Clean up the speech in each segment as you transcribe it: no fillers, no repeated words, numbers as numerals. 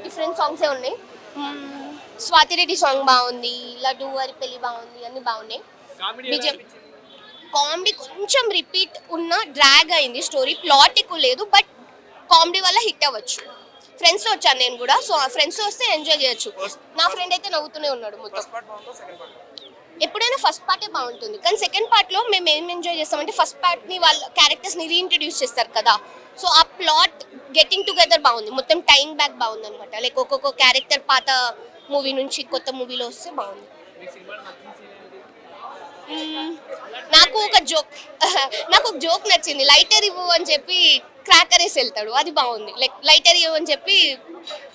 Different సాంగ్సే ఉన్నాయి. Swathi Reddy song బాగుంది, లడ్డు గారి పెళ్లి బాగుంది, అన్ని బాగున్నాయి. నిజం కామెడీ కొంచెం రిపీట్ ఉన్న డ్రాగ్ అయింది, స్టోరీ ప్లాట్ ఎక్కువ లేదు, బట్ కామెడీ వల్ల హిట్ అవ్వచ్చు. ఫ్రెండ్స్తో వచ్చాను నేను కూడా, సో ఫ్రెండ్స్తో వస్తే ఎంజాయ్ చేయొచ్చు. నా ఫ్రెండ్ అయితే నవ్వుతూనే ఉన్నాడు మొత్తం. ఎప్పుడైనా ఫస్ట్ పార్టే బాగుంటుంది, కానీ సెకండ్ పార్ట్లో మేము ఏం ఎంజాయ్ చేస్తామంటే ఫస్ట్ పార్ట్ని వాళ్ళ క్యారెక్టర్స్ని రీఇంట్రడ్యూస్ చేస్తారు కదా, సో ఆ ప్లాట్ గెటింగ్ టుగెదర్ బాగుంది, మొత్తం టైం బ్యాక్ బాగుంది అనమాట. లైక్ ఒక్కొక్క క్యారెక్టర్ పాత మూవీ నుంచి కొత్త మూవీలో వస్తే బాగుంది. నాకు ఒక జోక్ నచ్చింది, లైటర్ ఇవ్వు అని చెప్పి క్రాకర్ వేసి వెళ్తాడు, అది బాగుంది. లైక్ లైటర్ ఇవ్వు అని చెప్పి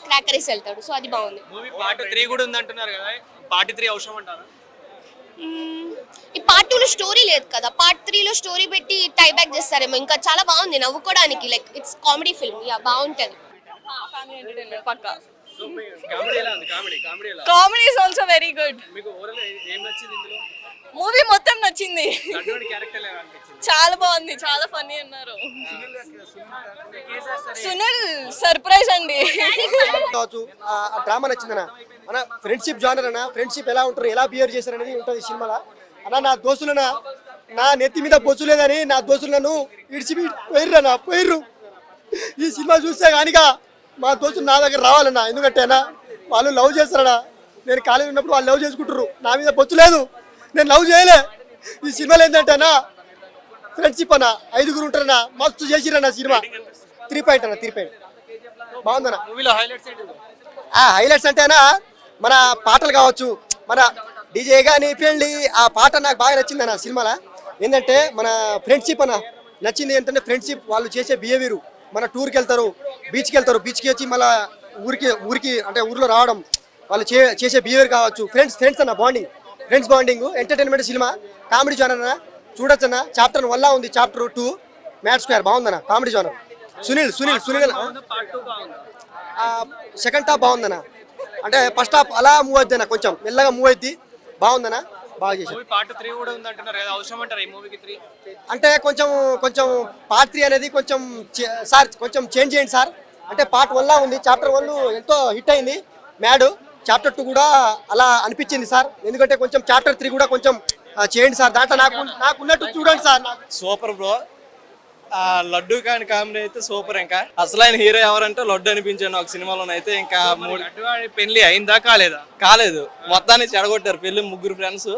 క్రాకర్ వేసి వెళ్తాడు, సో అది బాగుంది. పార్ట్ 3 కూడా ఉంది అంటున్నారు కదా, పార్ట్ 3 అవసరం అంటారా? ఈ పార్ట్ 2లో స్టోరీ లేదు కదా, పార్ట్ 3లో స్టోరీ పెట్టి టై బ్యాక్ చేస్తారేమో. ఇంకా చాలా బాగుంది నవ్వుకోవడానికి, like it's comedy film, yeah బాగుంటది. Comedy is also very good. Movie మొత్తం నచ్చింది, చాలా బాగుంది, చాలా ఫన్నీ అన్నారు. సునీల్ సర్ప్రైజ్ అండి. డ్రామా నచ్చిందనా అన్న, ఫ్రెండ్షిప్ జానర్ అన్న, ఫ్రెండ్షిప్ ఎలా ఉంటారు, ఎలా బిహేవ్ చేశారు అనేది ఉంటుంది సినిమాలో అన్న. నా దోస్తులనా నా నెత్తి మీద బొచ్చు లేదని నా దోస్తులను పోయిర్రు. ఈ సినిమా చూస్తే కానిగా మా దోస్తులు నా దగ్గర రావాలన్నా, ఎందుకంటే అన్న వాళ్ళు లవ్ చేస్తారన్నా. నేను కాలేజీ ఉన్నప్పుడు వాళ్ళు లవ్ చేసుకుంటారు, నా మీద బొచ్చు లేదు, నేను లవ్ చేయలే. ఈ సినిమాలో ఏంటంటే అన్న ఫ్రెండ్షిప్ అన్న, 5గురు ఉంటారన్నా, మస్తు చేసిరన్న సినిమా. 3 పాయింట్ అన్న, 3 పాయింట్ బాగుందన్న. హైలైట్స్ అంటే అన్న మన పాటలు కావచ్చు, మన డీజే గాని పెళ్ళి ఆ పాట నాకు బాగా నచ్చింది అన్న సినిమాలో. ఏంటంటే మన ఫ్రెండ్షిప్ అన్న నచ్చింది. ఏంటంటే ఫ్రెండ్షిప్, వాళ్ళు చేసే బిహేవియర్, మన టూర్కి వెళ్తారు, బీచ్కి వచ్చి మళ్ళీ ఊరికి అంటే ఊర్లో రావడం, వాళ్ళు చేసే బిహేవియర్ కావచ్చు. ఫ్రెండ్స్ అన్న friends bonding entertainment cinema, comedy genre అన్న, చూడొచ్చు అన్న. చాప్టర్ 1 ఉంది, చాప్టర్ 2 మ్యాట్ స్క్వేర్ బాగుందన్న, comedy genre. Sunil second half బాగుందన్న, అంటే ఫస్ట్ హాఫ్ అలా మూవ్ అవుతుంది అన్న, కొంచెం మెల్లగా మూవ్ అవుద్ది, బాగుందన్న, బాగా చేశారు. అంటే కొంచెం పార్ట్ 3 అనేది కొంచెం సార్ కొంచెం చేంజ్ చేయండి సార్. అంటే పార్ట్ 1 ఉంది, చాప్టర్ 1 ఎంతో హిట్ అయింది మ్యాడ్, చాప్టర్ 2 కూడా అలా అనిపించింది సార్. ఎందుకంటే కొంచెం చాప్టర్ 3 కూడా కొంచెం చేయండి సార్, దాంట్లో నాకున్నట్టు చూడండి సార్. సూపర్ బ్రో, లడ్డు కాని కామెడీ అయితే సూపర్. ఇంకా అసలైన హీరో ఎవరంటే లడ్డు అనిపించాను ఒక సినిమాలోనైతే. ఇంకా పెళ్లి అయిందా కాలేదు, మొత్తాన్ని చెడగొట్టారు పెళ్లి. 3 ఫ్రెండ్స్,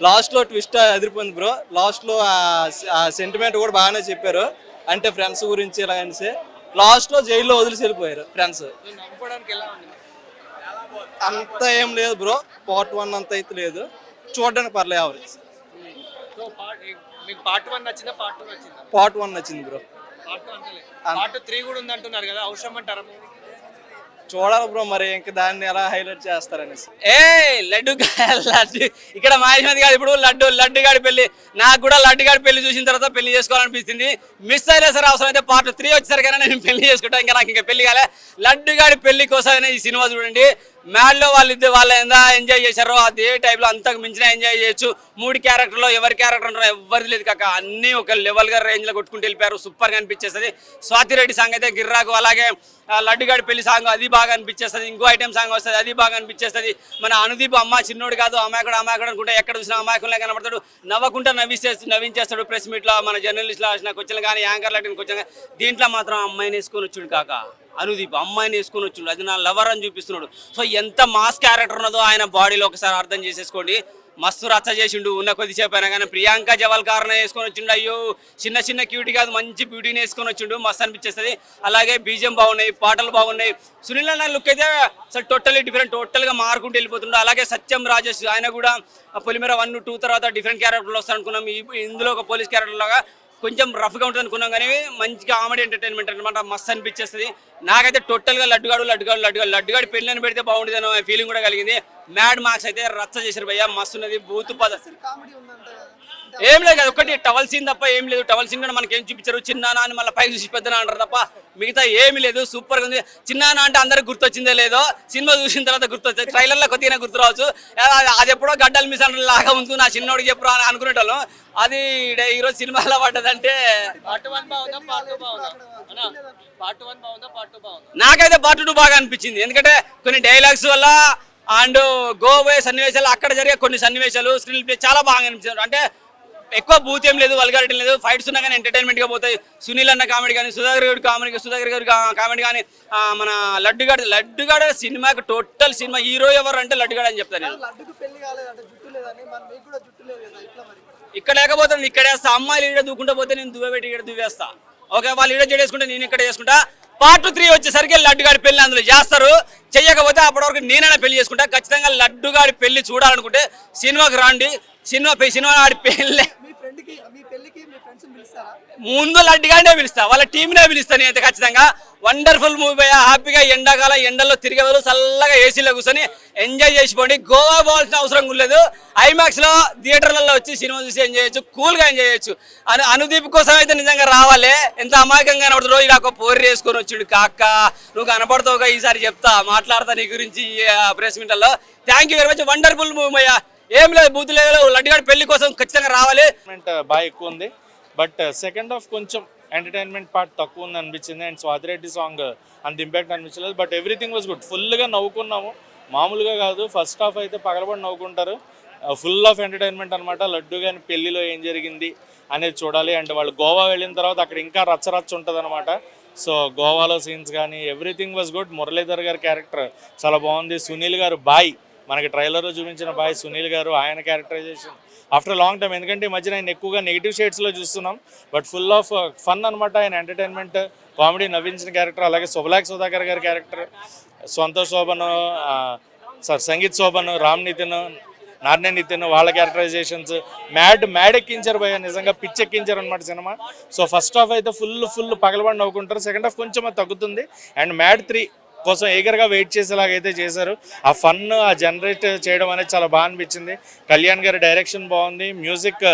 లాస్ట్ లో ట్విస్ట్ అదిరిపోయింది బ్రో. లాస్ట్ లో ఆ సెంటిమెంట్ కూడా బాగానే చెప్పారు, అంటే ఫ్రెండ్స్ గురించి ఇలా అనేసి. లాస్ట్ లో జైల్లో వదిలేసి వెళ్ళిపోయారు ఫ్రెండ్స్. అంత ఏం లేదు బ్రో, పార్ట్ 1 అంత అయితే లేదు, చూడడానికి పర్లేదు, యావరేజ్. పార్ట్ 1 నచ్చిందా, పార్ట్ 2 నచ్చిందా? పార్ట్ 1 నచ్చింది బ్రో. పార్ట్ 3 కూడా ఉంది అంటున్నారు కదా, అవసరం అంటారా? చూడాలి బ్రో, మరి ఇంకా దాన్ని ఎలా హైలైట్ చేస్తారనేసి. లడ్డు ఇక్కడ మాయమంది కాదు, ఇప్పుడు లడ్డు గాడి పెళ్లి. నాకు కూడా లడ్డు గాడి పెళ్లి చూసిన తర్వాత పెళ్లి చేసుకోవాలనిపిస్తుంది. మిస్ అయ్యలే సార్, అవసరం అయితే పార్ట్ 3 వచ్చేసరికైనా నేను పెళ్లి చేసుకుంటాను. ఇంకా నాకు ఇంకా పెళ్లి కాలే. లడ్డు గాడి పెళ్లి కోసమైనా ఈ సినిమా చూడండి. మ్యాడ్లో వాళ్ళు ఎంత ఎంజాయ్ చేశారో అదే టైప్లో అంతకు మించిన ఎంజాయ్ చేయొచ్చు. 3 క్యారెక్టర్లో ఎవరి క్యారెక్టర్ ఉంటారో ఎవరిది లేదు కాక, అన్నీ ఒక లెవెల్గా రేంజ్లో కొట్టుకుంటూ వెళ్ళిపోయారు. సూపర్గా అనిపించేస్తుంది. స్వాతి రెడ్డి సాంగ్ అయితే గిర్రాకు, అలాగే లడ్డుగాడి పెళ్లి సాంగ్ అది బాగా అనిపించేస్తుంది. ఇంకో ఐటమ్ సాంగ్ వస్తుంది, అది బాగా అనిపించేస్తుంది. మన అనుదీప్ అమ్మ చిన్నోడు కాదు, అమాయకుడు అనుకుంటే ఎక్కడ చూసినా అమాయకులే కనబడతాడు. నవ్వకుండా నవ్వించేస్తాడు. ప్రెస్ మీట్లో మన జర్నలిస్ట్లో వచ్చిన క్వశ్చన్ కానీ, యాంకర్లు అడిగిన క్వశ్చన్ కానీ, దీంట్లో మాత్రం అమ్మాయిని వేసుకొని వచ్చాడు కాక. అనుదీప్ అమ్మాయిని వేసుకొని వచ్చాడు, అది నా లవర్ అని చూపిస్తున్నాడు. సో ఎంత మాస్ క్యారెక్టర్ ఉన్నదో ఆయన బాడీలో ఒకసారి అర్థం చేసేసుకోండి. మస్తు రచ్చ చేసిండు ఉన్న కొద్దిసేపు అయినా కానీ. ప్రియాంక జవల్కర్ని వేసుకొని వచ్చిండు, అయ్యో చిన్న క్యూటీ కాదు, మంచి బ్యూటీని వేసుకొని వచ్చిండు, మస్తు అనిపించేస్తుంది. అలాగే బీజం బాగున్నాయి, పాటలు బాగున్నాయి. సునీల్ అన్న లుక్ అయితే అసలు టోటల్లీ డిఫరెంట్, టోటల్గా మారుకుంటూ వెళ్ళిపోతుండు. అలాగే సత్యం రాజేష్, ఆయన కూడా పొలిమేర 1, 2 తర్వాత డిఫరెంట్ క్యారెక్టర్లు వస్తాను అనుకున్నాం. ఇందులో ఒక పోలీస్ క్యారెక్టర్ లాగా కొంచెం రఫ్గా ఉంటుంది అనుకున్నాం, కానీ మంచి కామెడీ ఎంటర్టైన్మెంట్ అనమాట, మస్తు అనిపించేస్తుంది. నాకైతే టోటల్గా లడ్డుగాడి పెళ్ళని పెడితే బాగుంటుంది అనే ఫీలింగ్ కూడా కలిగింది. మ్యాడ్ మార్క్స్ అయితే రచ్చ చేశారు భయ్య, మస్తు ఉన్నది. బూత్ పద ఏం లేదు కదా, ఒకటి టవల్ సీన్ తప్ప ఏం లేదు. టవల్ సీన్ కూడా మనకి ఏం చూపించారు, చిన్నానా అని మళ్ళీ పైకి చూసి పెద్దనా అంటారు తప్ప మిగతా ఏమీ లేదు. సూపర్ గా ఉంది. చిన్నానా అంటే అందరికి గుర్తొచ్చిందే లేదో, సినిమా చూసిన తర్వాత గుర్తొచ్చింది. ట్రైలర్ లో కొద్దిగా గుర్తు రావచ్చు, అది ఎప్పుడో గడ్డలు మిస్ అంటే లాగా ఉంది, నా చిన్నోడికి ఎప్పుడు అని అనుకునేటోళ్ళం. అది ఈరోజు సినిమాలో పడ్డదంటే పార్ట్ 1 బాగుందా పార్ట్ 2 బాగుందా అన్నా? పార్ట్ 1 బాగుందా పార్ట్ 2 బాగుందా? నాకైతే పార్ట్ 2 బాగా అనిపించింది. ఎందుకంటే కొన్ని డైలాగ్స్ వల్ల అండ్ గోవే సన్నివేశాలు, అక్కడ జరిగే కొన్ని సన్నివేశాలు, స్క్రీన్ ప్లే చాలా బాగా అనిపించారు. అంటే ఎక్కువ బూత్ ఏం లేదు, వల్గారిటీ లేదు, ఫైట్స్ ఉన్నా కానీ ఎంటర్టైన్మెంట్ గా పోతాయి. సునీల్ అన్న కామెడీ కానీ, సుధాకర్ గారి కామెడీ కానీ, మన లడ్డుగాడ సినిమాకి టోటల్ సినిమా హీరో ఎవరు అంటే లడ్డుగాడ అని చెప్తాను నేను. ఇక్కడ లేకపోతే ఇక్కడ వేస్తా, అమ్మాయిలు ఈడ దూకుంటా పోతే నేను దువ్వబెట్టి ఇక్కడ దువ్వేస్తా. ఓకే, వాళ్ళు ఈడ చేసుకుంటే నేను ఇక్కడ చేసుకుంటా. పార్ట్ 3 వచ్చేసరికి లడ్డుగాడి పెళ్లి అందులో చేస్తారు. చెయ్యకపోతే అప్పటి వరకు నేనైనా పెళ్లి చేసుకుంటా. ఖచ్చితంగా లడ్డుగాడి పెళ్లి చూడాలనుకుంటే సినిమాకి రాండి. సినిమా ఆడి పెళ్ళి ముందు లడ్డుగానే పిలుస్తా, వాళ్ళ టీంనే పిలుస్తా నేనైతే ఖచ్చితంగా. వండర్ఫుల్ మూవీ భయ్యా, హ్యాపీగా ఎండాకాలం ఎండల్లో తిరిగే బదులు చల్లగా ఏసీలో కూర్చొని ఎంజాయ్ చేసిపోండి. గోవా పోవాల్సిన అవసరం లేదు. ఐమాక్స్ లో థియేటర్లలో వచ్చి సినిమా చూసి ఎంజాయ్ చేయొచ్చు, కూల్ గా ఎంజాయ్ చేయొచ్చు. అనుదీప్ కోసం అయితే నిజంగా రావాలి. ఎంత అమాయకంగా కనబడుతుందో, ఇలాగ పోరి వేసుకొని వచ్చాడు. కాక్క నువ్వు కనపడతావుగా, ఈసారి చెప్తా, మాట్లాడతా నీ గురించి ప్రెస్ మీట్లో. Thank you very much. Wonderful movie భయ్యా, ఏం లేదు, బూత్ లేదు. లడ్డుగాడి పెళ్లి కోసం ఖచ్చితంగా రావాలి. బాగా ఎక్కువ ఉంది, బట్ సెకండ్ హాఫ్ కొంచెం ఎంటర్టైన్మెంట్ పార్ట్ తక్కువ ఉంది అనిపించింది. అండ్ స్వాతిరెడ్డి సాంగ్ అంత ఇంపాక్ట్ అనిపించలేదు, బట్ ఎవ్రీథింగ్ వాజ్ గుడ్. ఫుల్గా నవ్వుకున్నాము, మామూలుగా కాదు. ఫస్ట్ హాఫ్ అయితే పగలబడి నవ్వుకుంటారు. ఫుల్ ఆఫ్ ఎంటర్టైన్మెంట్ అనమాట. లడ్డు గాని పెళ్లిలో ఏం జరిగింది అనేది చూడాలి. అండ్ వాళ్ళు గోవా వెళ్ళిన తర్వాత అక్కడ ఇంకా రచ్చరచ్చ ఉంటుంది అనమాట. సో గోవాలో సీన్స్ కానీ ఎవ్రీథింగ్ వాజ్ గుడ్. మురళీధర్ గారి క్యారెక్టర్ చాలా బాగుంది. సునీల్ గారు బాయ్, మనకి ట్రైలర్లో చూపించిన బాయ్ సునీల్ గారు, ఆయన క్యారెక్టరైజేషన్ ఆఫ్టర్ లాంగ్ టైం. ఎందుకంటే ఈ మధ్యన ఆయన ఎక్కువగా నెగిటివ్ షేడ్స్లో చూస్తున్నాం, బట్ ఫుల్ ఆఫ్ ఫన్ అనమాట. ఆయన ఎంటర్టైన్మెంట్, కామెడీ, నవ్వించిన క్యారెక్టర్. అలాగే సుధాకర్ గారి క్యారెక్టర్, సంతోష్ శోభన్, సంగీత్ శోభన్, రామ్ నితిన్, నార్నే నితిన్, వాళ్ళ క్యారెక్టరైజేషన్స్ మ్యాడ్ ఎక్కించారు భయ్య, నిజంగా పిచ్చెక్కించారు అనమాట సినిమా. సో ఫస్ట్ హాఫ్ అయితే ఫుల్ పగలబడి నవ్వుకుంటారు. సెకండ్ హాఫ్ కొంచెం అది తగ్గుతుంది. అండ్ మ్యాడ్ 3 కోసం ఈగర్గా వెయిట్ చేసేలాగైతే చేశారు. ఆ ఫన్, ఆ జనరేట్ చేయడం అనేది చాలా బాగా అనిపించింది. కళ్యాణ్ గారి డైరెక్షన్ బాగుంది. మ్యూజిక్,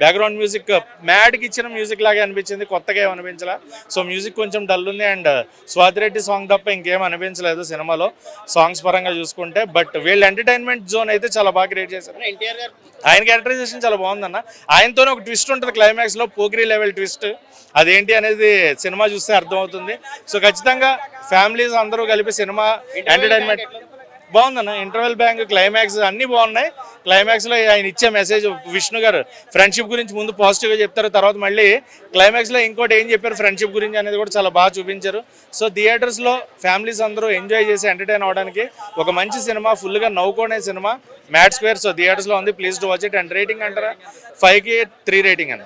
బ్యాక్గ్రౌండ్ మ్యూజిక్ మ్యాడ్కి ఇచ్చిన మ్యూజిక్ లాగే అనిపించింది, కొత్తగా ఏం అనిపించలా. సో మ్యూజిక్ కొంచెం డల్ ఉంది. అండ్ స్వాతిరెడ్డి సాంగ్ తప్ప ఇంకేం అనిపించలేదు సినిమాలో సాంగ్స్ పరంగా చూసుకుంటే. బట్ వీళ్ళ ఎంటర్టైన్మెంట్ జోన్ అయితే చాలా బాగా క్రియేట్ చేశారు. ఆయన క్యారెక్టరైజేషన్ చాలా బాగుందన్న. ఆయనతోనే ఒక ట్విస్ట్ ఉంటుంది క్లైమాక్స్లో, పోకిరీ లెవెల్ ట్విస్ట్. అదేంటి అనేది సినిమా చూస్తే అర్థమవుతుంది. సో ఖచ్చితంగా ఫ్యామిలీస్ అందరూ కలిపి సినిమా ఎంటర్టైన్మెంట్ బాగుందన్న. ఇంటర్వెల్ బ్యాంక్, క్లైమాక్స్ అన్నీ బాగున్నాయి. క్లైమాక్స్లో ఆయన ఇచ్చే మెసేజ్, విష్ణు గారు ఫ్రెండ్షిప్ గురించి ముందు పాజిటివ్గా చెప్తారు, తర్వాత మళ్ళీ క్లైమాక్స్లో ఇంకోటి ఏం చెప్పారు ఫ్రెండ్షిప్ గురించి అనేది కూడా చాలా బాగా చూపించారు. సో థియేటర్స్లో ఫ్యామిలీస్ అందరూ ఎంజాయ్ చేసి ఎంటర్టైన్ అవ్వడానికి ఒక మంచి సినిమా, ఫుల్గా నవ్వుకునే సినిమా మ్యాడ్ స్క్వేర్. సో థియేటర్స్లో ఉంది, please to watch it. And rating అంటారా 5కి 3 రేటింగ్ అన్న.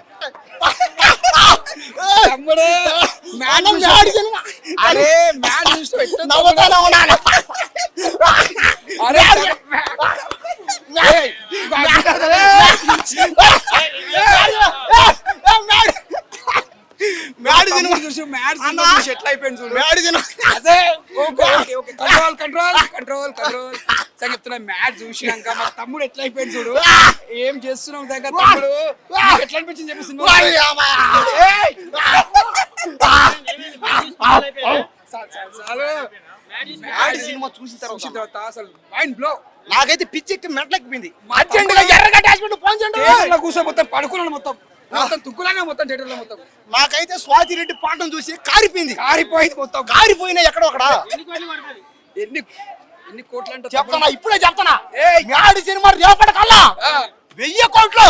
ఎట్లా అయిపోయింది చూడు. అదే కంట్రోల్ చెప్తున్నా. మ్యాచ్ చూసినాక మా తమ్ముడు ఎట్లా అయిపోయింది చూడు. ఏం చేస్తున్నాం దగ్గర తమ్ముడు, ఎట్లా అనిపించింది చెప్పి సినిమా. సినిమా చూసిన తర్వాత అసలు మైండ్ బ్లో. నాకైతే పిచ్చెక్కి మెట్లెక్కిపోయింది. కూర్చొని మొత్తం పడుకున్నాను, మొత్తం తుక్కులాగా మొత్తం థియేటర్లో మొత్తం. నాకైతే స్వాతిరెడ్డి పాఠం చూసి కారిపోయింది మొత్తం. కారిపోయినా ఎక్కడో అక్కడ. ఎన్ని కోట్లు అంటే చెప్తానా, ఇప్పుడే చెప్తానా. మ్యాడ్ సినిమా రేపటి కల్లా 1000 కోట్లు.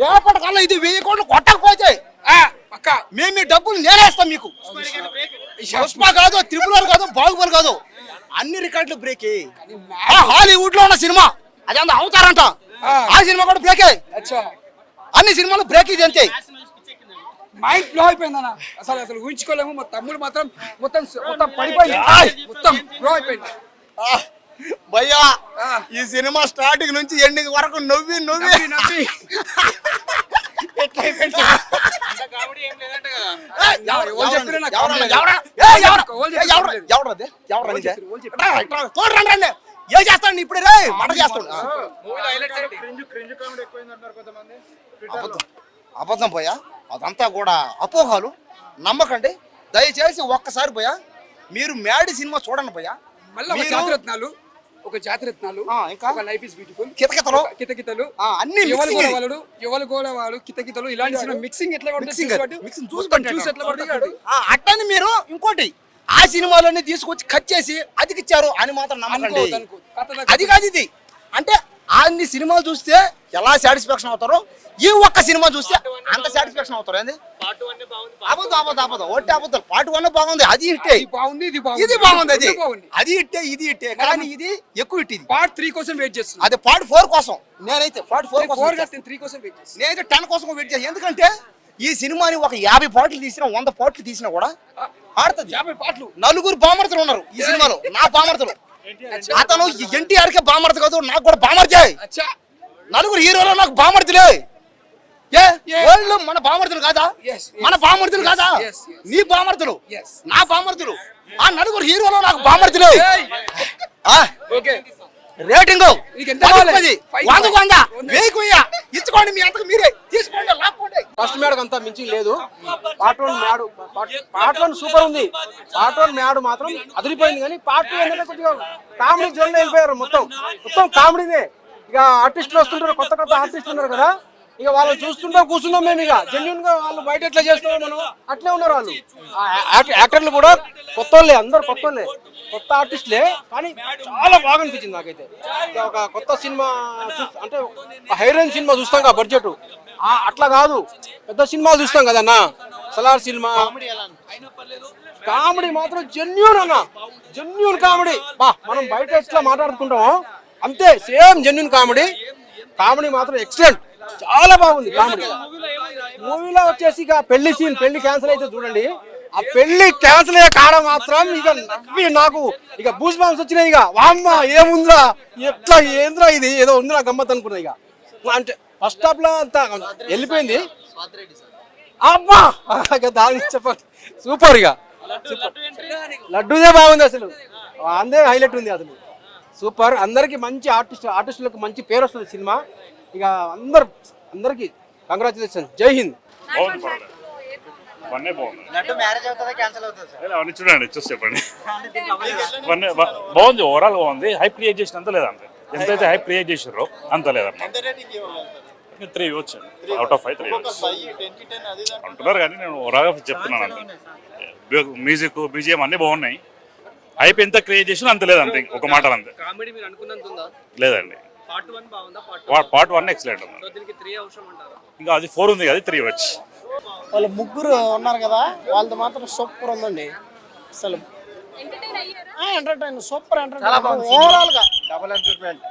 రేపటి కల్లా ఇది 1000 కోట్లు కొట్టకపోతే మేము మీ డబ్బులు నేనేస్తాం మీకు. పుష్ప కాదు, త్రిపుల్ కాదు, బాహుబలి కాదు, అన్ని రికార్డులు బ్రేక్. హాలీవుడ్ లో ఉన్న సినిమా అది అంత అవుతారంట, ఆ సినిమా కూడా బ్రేకే. అన్ని సినిమాలు బ్రేక్. ఇది అంతే. మైండ్ బ్లో అయిపోయింది అన్న. అసలు ఊహించుకోలేము. మా తమ్ముడు మాత్రం మొత్తం పడిపోయింది, మొత్తం బ్లో అయిపోయింది భయ్యా. ఈ సినిమా స్టార్టింగ్ నుంచి ఎండింగ్ వరకు నవ్వి ఎట్లా అయిపోయింది. ఎవరు ఏ చేస్తాడు ఇప్పుడే రే మాట చేస్తాడు అబద్ధం పోయా అదంతా కూడా అపోహలు నమ్మకండి దయచేసి ఒక్కసారి పోయా మీరు మ్యాడ్ సినిమా చూడండి పోయా మళ్ళీ జాతిరత్నాలు ఒక జాతిరత్నాలు ఇంకా ఒక లైఫ్ ఇస్ బ్యూటిఫుల్ కితకితలు అన్ని ఎవరు కూడా వాడు కితకితలు ఇలాంటి సినిమా మిక్సింగ్ ఎట్లా చూసి ఎట్లా పడుతుంది అట్టని మీరు ఇంకోటి ఆ సినిమాలోనే తీసుకొచ్చి కట్ చేసి అదికిచ్చారు అని మాత్రం నమ్మకండి అది కాదు ఇది అంటే అన్ని సినిమాలు చూస్తే ఎలా సాటిస్ఫాక్షన్ అవుతారో ఈ ఒక్క సినిమా చూస్తే అంత సాటిస్ఫాక్షన్ అవుతారు ఏంది అబద్ధం ఒట్టి అబద్ధాలు పార్ట్ 1 బాగుంది అది హిట్టే బాగుంది ఇది బాగుంది అది హిట్టే ఇది హిట్టే కానీ ఇది ఎక్కువ హిట్ ఇది పార్ట్ 3 కోసం వెయిట్ చేస్తున్నా అదే పార్ట్ 4 కోసం నేనైతే పార్ట్ 4 కోసం 3 కోసం వెయిట్ చేస్తున్నా నేనైతే 10 కోసం వెయిట్ చేస్తాను ఎందుకంటే ఈ సినిమాని ఒక 50 పాటలు తీసినా 100 పాటలు తీసినా కూడా ఆడుతుంది 50 పాటలు నలుగురు బామర్తలు ఉన్నారు ఈ సినిమాలో నా బామర్తలు అతను ఎన్టీఆర్ కే బామర్త కాదు నాకు కూడా బామర్తే నలుగురు హీరోలు నాకు బామర్తులే వాళ్ళు మన బామర్తులు కాదా మన బామర్తులు కాదా నీ బామర్తులు నా బామర్తులు ఆ నలుగురు హీరోలు నాకు బామర్తులే రేటింగ్ ఇచ్చుకోండి మీ అంతకు మీరే తీసుకోండి లాక్కోండి ఫస్ట్ మేడకు అంతా మించి లేదు పార్ట్ 1 సూపర్ ఉంది పార్ట్ 1 మ్యాడ్ మాత్రం అదిరిపోయింది కానీ పార్ట్ 2 ఏంటంటే కొద్దిగా కామెడీ జోన్లో వెళ్ళిపోయారు మొత్తం కామెడీనే ఇక ఆర్టిస్టులు వస్తుంటారు కొత్త ఆర్టిస్టులు ఉన్నారు కదా ఇక వాళ్ళు చూస్తుంటా కూర్చున్నాం మేము ఇక జెన్యున్ గా వాళ్ళు బయట ఎట్లా చేస్తున్నాం మనం అట్లే ఉన్నారు వాళ్ళు యాక్టర్లు కూడా అందరు కొత్త ఆర్టిస్టులే కానీ చాలా బాగా అనిపించింది నాకైతే ఒక కొత్త సినిమా అంటే హైరోయిన్ సినిమా చూస్తాం కదా బడ్జెట్ అట్లా కాదు పెద్ద సినిమాలు చూస్తాం కదన్నా సలార్ సినిమా కామెడీ మాత్రం జెన్యూన్ కామెడీ మనం బయట ఎట్లా మాట్లాడుకుంటామో అంతే సేమ్ జెన్యూన్ కామెడీ మాత్రం ఎక్సలెంట్ చాలా బాగుంది కామెడీ మూవీలో వచ్చేసి ఇక పెళ్లి క్యాన్సిల్ అయితే చూడండి ఆ పెళ్లి క్యాన్సిల్ అయ్యే కాడ మాత్రం ఇక నవ్వి నాకు ఇక బూస్ బాంబ్స్ వచ్చినాయి ఇక వామ్మ ఏముందిరా ఎట్లా ఏంద్రా ఇది ఏదో ఉందిరా గమ్మత్ అనుకున్నా ఇక అంటే ఫస్ట్ హాఫ్ లో అంతా వెళ్ళిపోయింది అబ్బా దాని చెప్పండి సూపర్ ఇక లడ్డూదే బాగుంది అసలు అందే హైలైట్ ఉంది అసలు సూపర్ అందరికి మంచి ఆర్టిస్టులకు మంచి పేరు వస్తుంది సినిమా ఇక అందరికి కంగ్రాచులేషన్ జై హింద్ చూడండి చూసి చెప్పండి బాగుంది ఓవరాల్ బాగుంది హైప్ క్రియేట్ చేసినంత లేదంటే ఎంతైతే హైప్ క్రియేట్ చేసారో అంత లేదమ్మా 3 ఇవ్వచ్చు అవుట్ ఆఫ్ 5 3 అంటున్నారు కానీ నేను ఓవరాల్ చెప్తున్నాను అంతే మ్యూజిక్ బీజిఎం అన్ని బాగున్నాయి హైప్ ఎంత క్రియేట్ చేసినా అంత లేదంతే ఒక మాట అంతే లేదండి పార్ట్ 1 ఎక్సలెంట్ ఉంది ఇంకా అది 4 ఉంది అది 3 వచ్చి వాళ్ళు ముగ్గురు ఉన్నారు కదా వాళ్ళది మాత్రం సూపర్ ఉందండి అసలు ఎంటర్టైన్ సూపర్ ఎంటర్టైన్ ఓవరాల్ గా డబుల్ ఎంటర్టైన్మెంట్